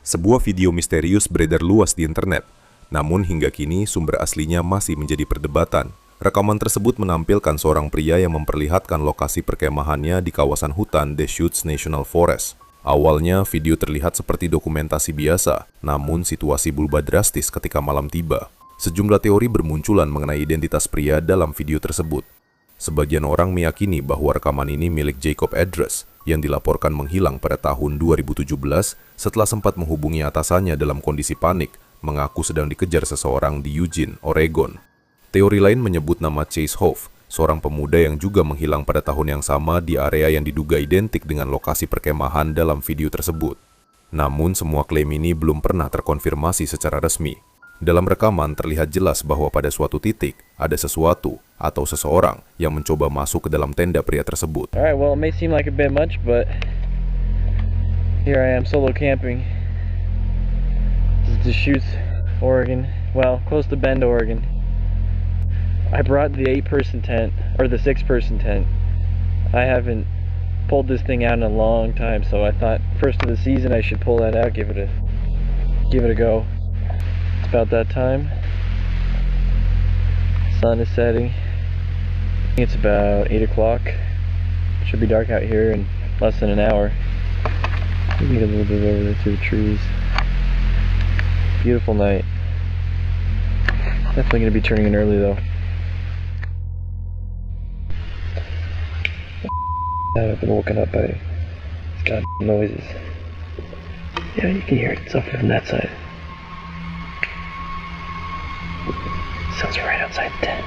Sebuah video misterius beredar luas di internet, namun hingga kini sumber aslinya masih menjadi perdebatan. Rekaman tersebut menampilkan seorang pria yang memperlihatkan lokasi perkemahannya di kawasan hutan Deschutes National Forest. Awalnya video terlihat seperti dokumentasi biasa, namun situasi berubah drastis ketika malam tiba. Sejumlah teori bermunculan mengenai identitas pria dalam video tersebut. Sebagian orang meyakini bahwa rekaman ini milik Jacob Edrus yang dilaporkan menghilang pada tahun 2017 setelah sempat menghubungi atasannya dalam kondisi panik, mengaku sedang dikejar seseorang di Eugene, Oregon. Teori lain menyebut nama Chase Hoff, seorang pemuda yang juga menghilang pada tahun yang sama di area yang diduga identik dengan lokasi perkemahan dalam video tersebut. Namun semua klaim ini belum pernah terkonfirmasi secara resmi. Dalam rekaman terlihat jelas bahwa pada suatu titik ada sesuatu atau seseorang yang mencoba masuk ke dalam tenda pria tersebut. Alright, well it may seem like a bit much, but here I am solo camping. This is Deschutes, Oregon. Well, close to Bend, Oregon. I brought the 8-person tent, or the 6-person tent. I haven't pulled this thing out in a long time, so I thought first of the season I should pull that out, give it a go. It's about that time. Sun is setting. I think it's about 8 o'clock. Should be dark out here in less than an hour. We can get a little bit over there through the trees. Beautiful night. Definitely going to be turning in early though. I've been woken up by these goddamn noises. Yeah, you can hear it. It's up from that side. Sounds right outside the tent.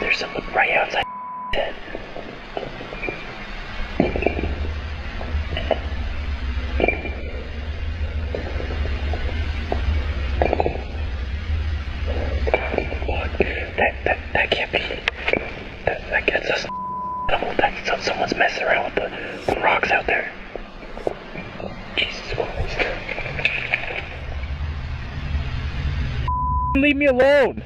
There's someone right outside the tent. That can't be. That gets us. Someone's messing around with the rocks out there. Jesus Christ. Leave me alone.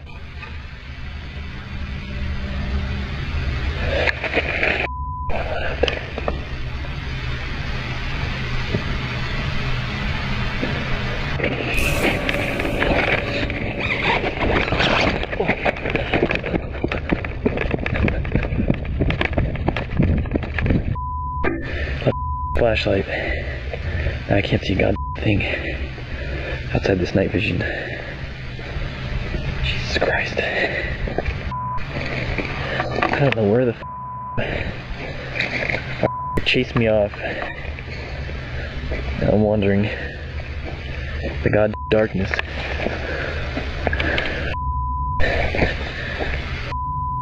Flashlight. I can't see a goddamn thing outside this night vision. Jesus Christ. I don't know where the chased me off. Now I'm wandering the goddamn darkness.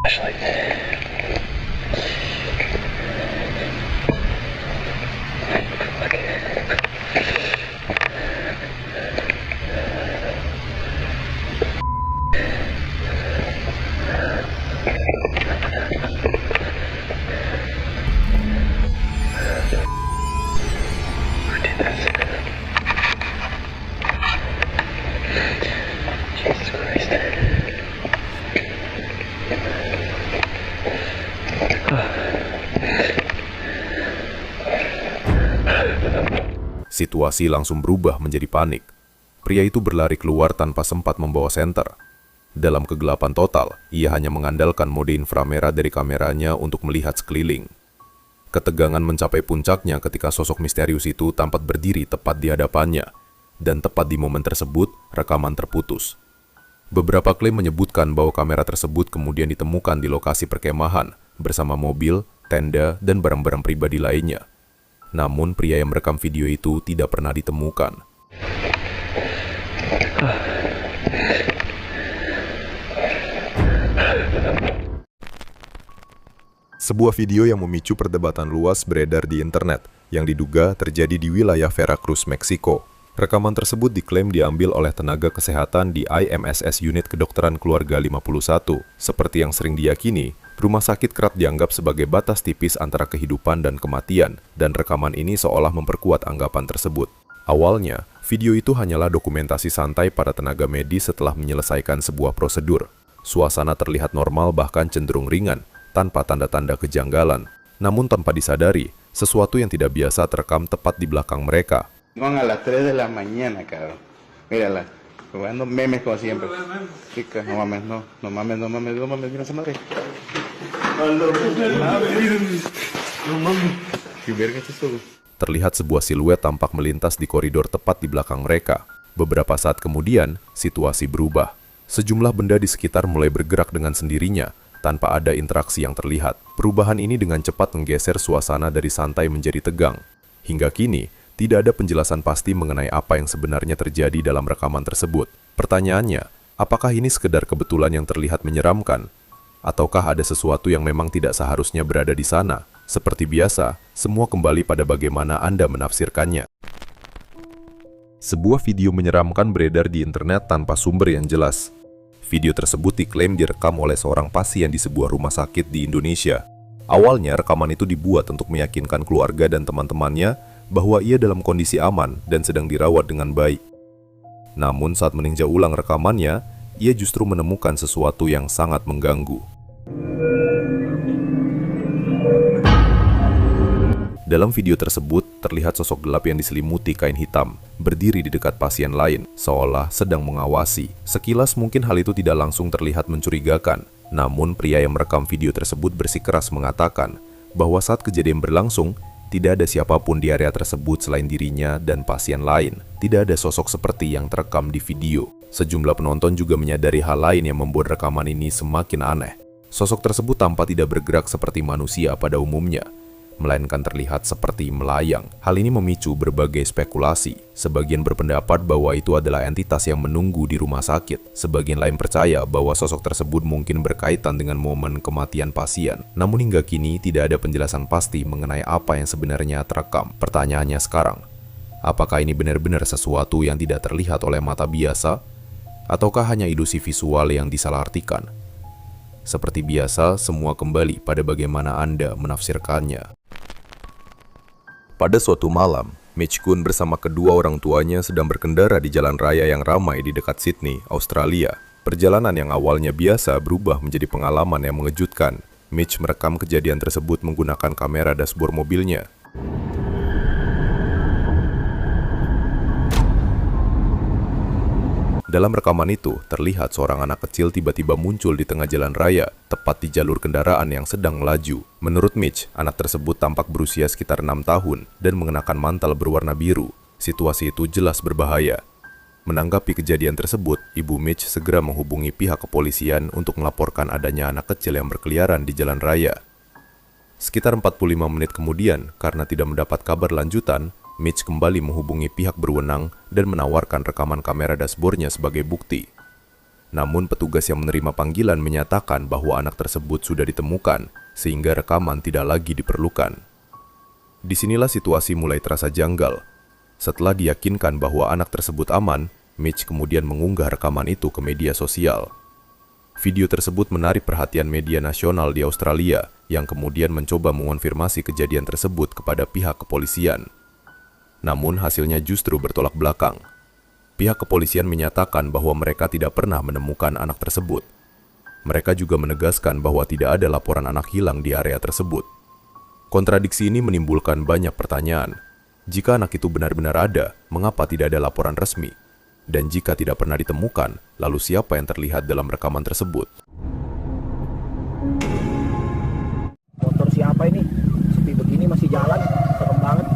Flashlight. Jesus Christ. Situasi langsung berubah menjadi panik. Pria itu berlari keluar tanpa sempat membawa senter. Dalam kegelapan total, ia hanya mengandalkan mode inframerah dari kameranya untuk melihat sekeliling. Ketegangan mencapai puncaknya ketika sosok misterius itu tampak berdiri tepat di hadapannya, dan tepat di momen tersebut, rekaman terputus. Beberapa klaim menyebutkan bahwa kamera tersebut kemudian ditemukan di lokasi perkemahan bersama mobil, tenda, dan barang-barang pribadi lainnya. Namun pria yang merekam video itu tidak pernah ditemukan. Sebuah video yang memicu perdebatan luas beredar di internet yang diduga terjadi di wilayah Veracruz, Meksiko. Rekaman tersebut diklaim diambil oleh tenaga kesehatan di IMSS Unit Kedokteran Keluarga 51. Seperti yang sering diyakini, rumah sakit kerap dianggap sebagai batas tipis antara kehidupan dan kematian, dan rekaman ini seolah memperkuat anggapan tersebut. Awalnya, video itu hanyalah dokumentasi santai para tenaga medis setelah menyelesaikan sebuah prosedur. Suasana terlihat normal bahkan cenderung ringan, tanpa tanda-tanda kejanggalan. Namun tanpa disadari, Sesuatu yang tidak biasa terekam tepat di belakang mereka. Van a las 3 de la mañana, cabrón. Mírala, jugando memes como siempre. Chica, no mames, no mames, mira esa madre. ¿Qué verga es esto? Terlihat sebuah siluet tampak melintas di koridor tepat di belakang mereka. Beberapa saat kemudian, situasi berubah. Sejumlah benda di sekitar mulai bergerak dengan sendirinya, tanpa ada interaksi yang terlihat. Perubahan ini dengan cepat menggeser suasana dari santai menjadi tegang. Hingga kini, tidak ada penjelasan pasti mengenai apa yang sebenarnya terjadi dalam rekaman tersebut. Pertanyaannya, apakah ini sekedar kebetulan yang terlihat menyeramkan? Ataukah ada sesuatu yang memang tidak seharusnya berada di sana? Seperti biasa, semua kembali pada bagaimana Anda menafsirkannya. Sebuah video menyeramkan beredar di internet tanpa sumber yang jelas. Video tersebut diklaim direkam oleh seorang pasien di sebuah rumah sakit di Indonesia. Awalnya, rekaman itu dibuat untuk meyakinkan keluarga dan teman-temannya bahwa ia dalam kondisi aman dan sedang dirawat dengan baik. Namun saat meninjau ulang rekamannya, ia justru menemukan sesuatu yang sangat mengganggu. Dalam video tersebut, terlihat sosok gelap yang diselimuti kain hitam, berdiri di dekat pasien lain, seolah sedang mengawasi. Sekilas mungkin hal itu tidak langsung terlihat mencurigakan, namun pria yang merekam video tersebut bersikeras mengatakan bahwa saat kejadian berlangsung, tidak ada siapapun di area tersebut selain dirinya dan pasien lain. Tidak ada sosok seperti yang terekam di video. Sejumlah penonton juga menyadari hal lain yang membuat rekaman ini semakin aneh. Sosok tersebut tampak tidak bergerak seperti manusia pada umumnya, melainkan terlihat seperti melayang. Hal ini memicu berbagai spekulasi. Sebagian berpendapat bahwa itu adalah entitas yang menunggu di rumah sakit. Sebagian lain percaya bahwa sosok tersebut mungkin berkaitan dengan momen kematian pasien. Namun hingga kini tidak ada penjelasan pasti mengenai apa yang sebenarnya terekam. Pertanyaannya sekarang, apakah ini benar-benar sesuatu yang tidak terlihat oleh mata biasa? Ataukah hanya ilusi visual yang disalahartikan? Seperti biasa, semua kembali pada bagaimana Anda menafsirkannya. Pada suatu malam, Mitch Kun bersama kedua orang tuanya sedang berkendara di jalan raya yang ramai di dekat Sydney, Australia. Perjalanan yang awalnya biasa berubah menjadi pengalaman yang mengejutkan. Mitch merekam kejadian tersebut menggunakan kamera dashboard mobilnya. Dalam rekaman itu, terlihat seorang anak kecil tiba-tiba muncul di tengah jalan raya, tepat di jalur kendaraan yang sedang melaju. Menurut Mitch, anak tersebut tampak berusia sekitar 6 tahun dan mengenakan mantel berwarna biru. Situasi itu jelas berbahaya. Menanggapi kejadian tersebut, ibu Mitch segera menghubungi pihak kepolisian untuk melaporkan adanya anak kecil yang berkeliaran di jalan raya. Sekitar 45 menit kemudian, karena tidak mendapat kabar lanjutan, Mitch kembali menghubungi pihak berwenang dan menawarkan rekaman kamera dashboardnya sebagai bukti. Namun petugas yang menerima panggilan menyatakan bahwa anak tersebut sudah ditemukan, sehingga rekaman tidak lagi diperlukan. Disinilah situasi mulai terasa janggal. Setelah diyakinkan bahwa anak tersebut aman, Mitch kemudian mengunggah rekaman itu ke media sosial. Video tersebut menarik perhatian media nasional di Australia, yang kemudian mencoba mengonfirmasi kejadian tersebut kepada pihak kepolisian. Namun hasilnya justru bertolak belakang. Pihak kepolisian menyatakan bahwa mereka tidak pernah menemukan anak tersebut. Mereka juga menegaskan bahwa tidak ada laporan anak hilang di area tersebut. Kontradiksi ini menimbulkan banyak pertanyaan. Jika anak itu benar-benar ada, mengapa tidak ada laporan resmi? Dan jika tidak pernah ditemukan, lalu siapa yang terlihat dalam rekaman tersebut? Motor siapa ini? Sepi begini masih jalan, serem banget.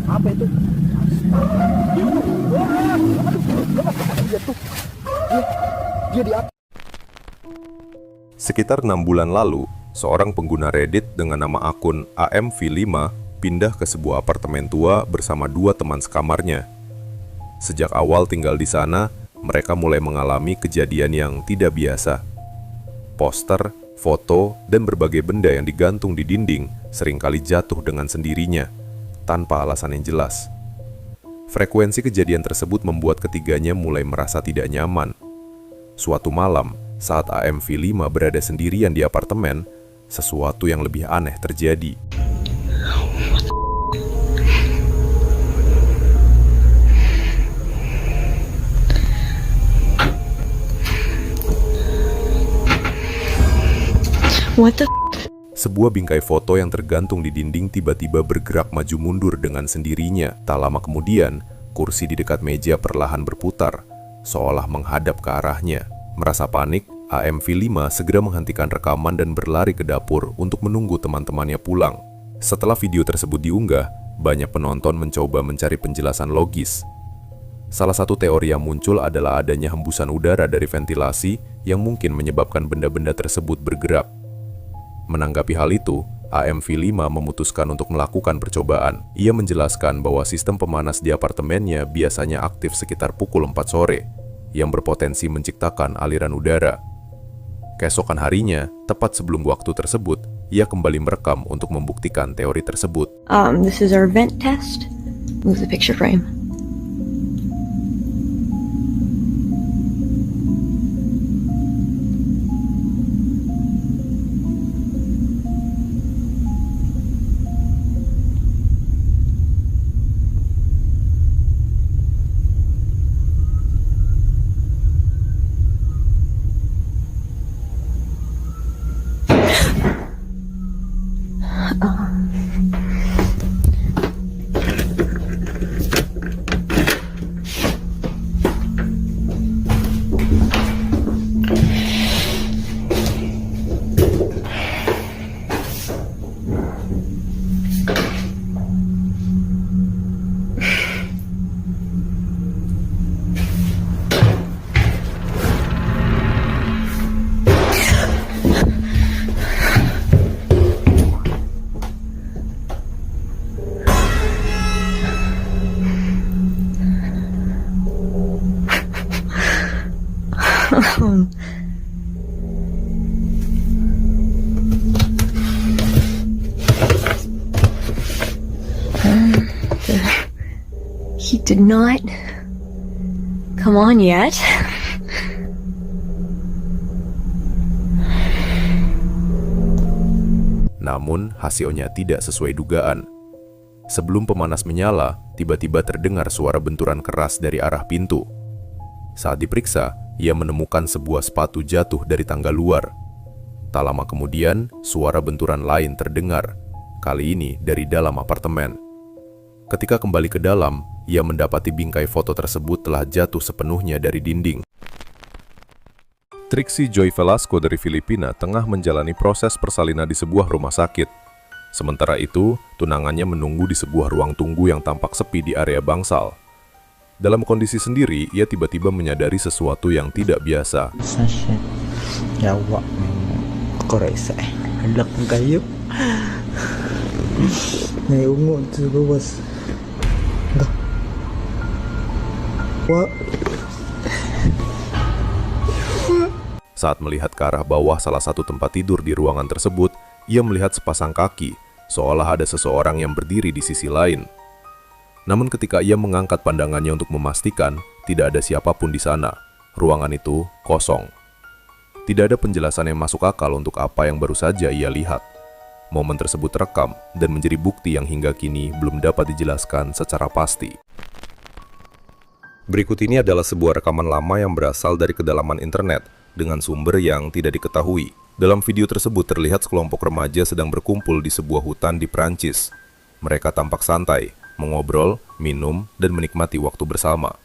Apa itu? Dia di atas. Sekitar 6 bulan lalu, seorang pengguna Reddit dengan nama akun AMV5 pindah ke sebuah apartemen tua bersama 2 teman sekamarnya. Sejak awal tinggal di sana, mereka mulai mengalami kejadian yang tidak biasa. Poster, foto, dan berbagai benda yang digantung di dinding seringkali jatuh dengan sendirinya, tanpa alasan yang jelas. Frekuensi kejadian tersebut membuat ketiganya mulai merasa tidak nyaman. Suatu malam, saat AMV5 berada sendirian di apartemen, sesuatu yang lebih aneh terjadi. What the Sebuah bingkai foto yang tergantung di dinding tiba-tiba bergerak maju mundur dengan sendirinya. Tak lama kemudian, kursi di dekat meja perlahan berputar, seolah menghadap ke arahnya. Merasa panik, AMV5 segera menghentikan rekaman dan berlari ke dapur untuk menunggu teman-temannya pulang. Setelah video tersebut diunggah, banyak penonton mencoba mencari penjelasan logis. Salah satu teori yang muncul adalah adanya hembusan udara dari ventilasi yang mungkin menyebabkan benda-benda tersebut bergerak. Menanggapi hal itu, AMV5 memutuskan untuk melakukan percobaan. Ia menjelaskan bahwa sistem pemanas di apartemennya biasanya aktif sekitar pukul 4 sore, yang berpotensi menciptakan aliran udara. Keesokan harinya, tepat sebelum waktu tersebut, ia kembali merekam untuk membuktikan teori tersebut. This is our vent test. Move the picture frame. He did not come on yet. Namun, hasilnya tidak sesuai dugaan. Sebelum pemanas menyala, tiba-tiba terdengar suara benturan keras dari arah pintu. Saat diperiksa, ia menemukan sebuah sepatu jatuh dari tangga luar. Tak lama kemudian, suara benturan lain terdengar, kali ini dari dalam apartemen. Ketika kembali ke dalam, ia mendapati bingkai foto tersebut telah jatuh sepenuhnya dari dinding. Trixie Joy Velasco dari Filipina tengah menjalani proses persalinan di sebuah rumah sakit. Sementara itu, tunangannya menunggu di sebuah ruang tunggu yang tampak sepi di area bangsal. Dalam kondisi sendiri, ia tiba-tiba menyadari sesuatu yang tidak biasa. Sasha, Jawa, Korea, hendak kayu. Nih ungu tuh bos. Enggak. Wah. Saat melihat ke arah bawah salah satu tempat tidur di ruangan tersebut, ia melihat sepasang kaki, seolah ada seseorang yang berdiri di sisi lain. Namun ketika ia mengangkat pandangannya untuk memastikan, tidak ada siapapun di sana. Ruangan itu kosong. Tidak ada penjelasan yang masuk akal untuk apa yang baru saja ia lihat. Momen tersebut terekam dan menjadi bukti yang hingga kini belum dapat dijelaskan secara pasti. Berikut ini adalah sebuah rekaman lama yang berasal dari kedalaman internet dengan sumber yang tidak diketahui. Dalam video tersebut terlihat sekelompok remaja sedang berkumpul di sebuah hutan di Prancis. Mereka tampak santai, mengobrol, minum, dan menikmati waktu bersama.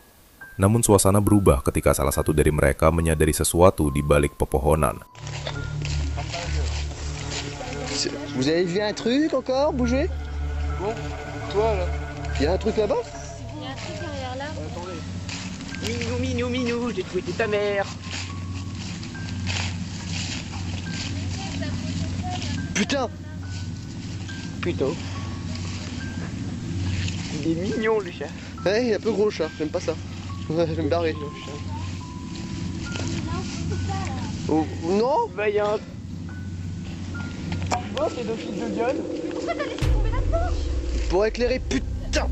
Namun suasana berubah ketika salah satu dari mereka menyadari sesuatu di balik pepohonan. Vous avez vu un truc encore bouger? Bon, toi là. Il y a un truc là-bas? Il y a un truc derrière là. Attendez. Minou, minou, minou, j'ai trouvé ta mère. Putain! Plutôt. Il est mignon le chat. Ouais, il est un peu gros le chat, j'aime pas ça. Je vais me barrer. Oh, non? Vaillant. Oh, c'est d'office de gueule. Pourquoi t'as laissé tomber la porte? Pour éclairer, putain!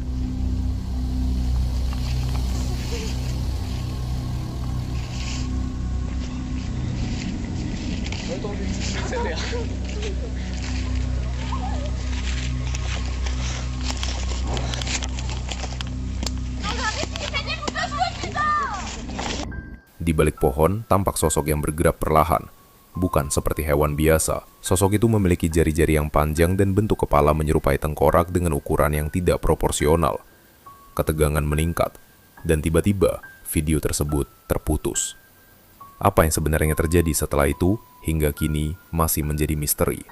Attendez, c'est l'air. Di balik pohon, tampak sosok yang bergerak perlahan, bukan seperti hewan biasa. Sosok itu memiliki jari-jari yang panjang dan bentuk kepala menyerupai tengkorak dengan ukuran yang tidak proporsional. Ketegangan meningkat, dan tiba-tiba video tersebut terputus. Apa yang sebenarnya terjadi setelah itu hingga kini masih menjadi misteri.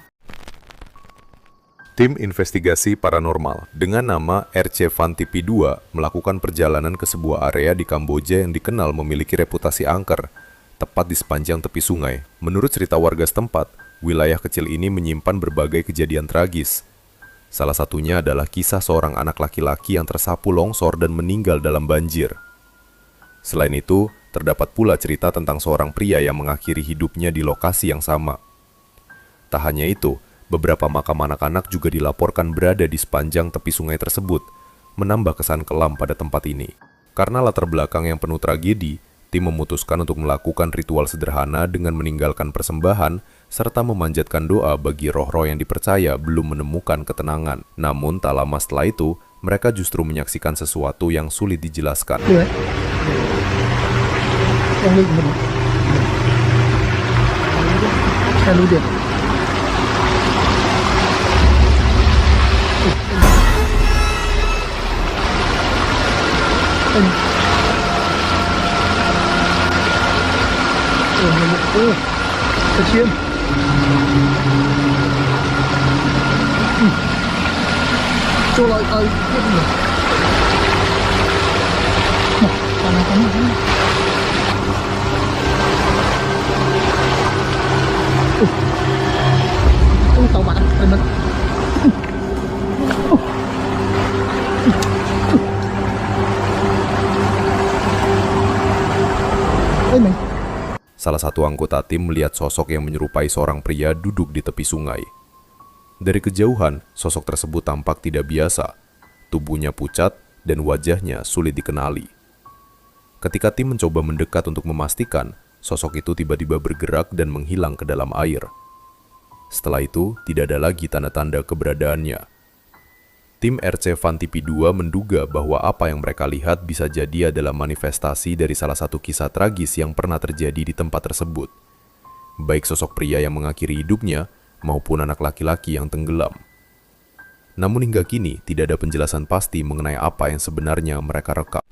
Tim investigasi paranormal dengan nama RC Vantipi 2 melakukan perjalanan ke sebuah area di Kamboja yang dikenal memiliki reputasi angker, tepat di sepanjang tepi sungai. Menurut cerita warga setempat, wilayah kecil ini menyimpan berbagai kejadian tragis. Salah satunya adalah kisah seorang anak laki-laki yang tersapu longsor dan meninggal dalam banjir. Selain itu, terdapat pula cerita tentang seorang pria yang mengakhiri hidupnya di lokasi yang sama. Tak hanya itu, beberapa makam anak-anak juga dilaporkan berada di sepanjang tepi sungai tersebut, menambah kesan kelam pada tempat ini. Karena latar belakang yang penuh tragedi, tim memutuskan untuk melakukan ritual sederhana dengan meninggalkan persembahan serta memanjatkan doa bagi roh-roh yang dipercaya belum menemukan ketenangan. Namun tak lama setelah itu, mereka justru menyaksikan sesuatu yang sulit dijelaskan. Kecil. Coba air ini. Nah, panas-panas ini. Tahu banget, teman. Salah satu anggota tim melihat sosok yang menyerupai seorang pria duduk di tepi sungai. Dari kejauhan, sosok tersebut tampak tidak biasa. Tubuhnya pucat dan wajahnya sulit dikenali. Ketika tim mencoba mendekat untuk memastikan, sosok itu tiba-tiba bergerak dan menghilang ke dalam air. Setelah itu, tidak ada lagi tanda-tanda keberadaannya. Tim RC Vantipi 2 menduga bahwa apa yang mereka lihat bisa jadi adalah manifestasi dari salah satu kisah tragis yang pernah terjadi di tempat tersebut. Baik sosok pria yang mengakhiri hidupnya, maupun anak laki-laki yang tenggelam. Namun hingga kini, tidak ada penjelasan pasti mengenai apa yang sebenarnya mereka rekam.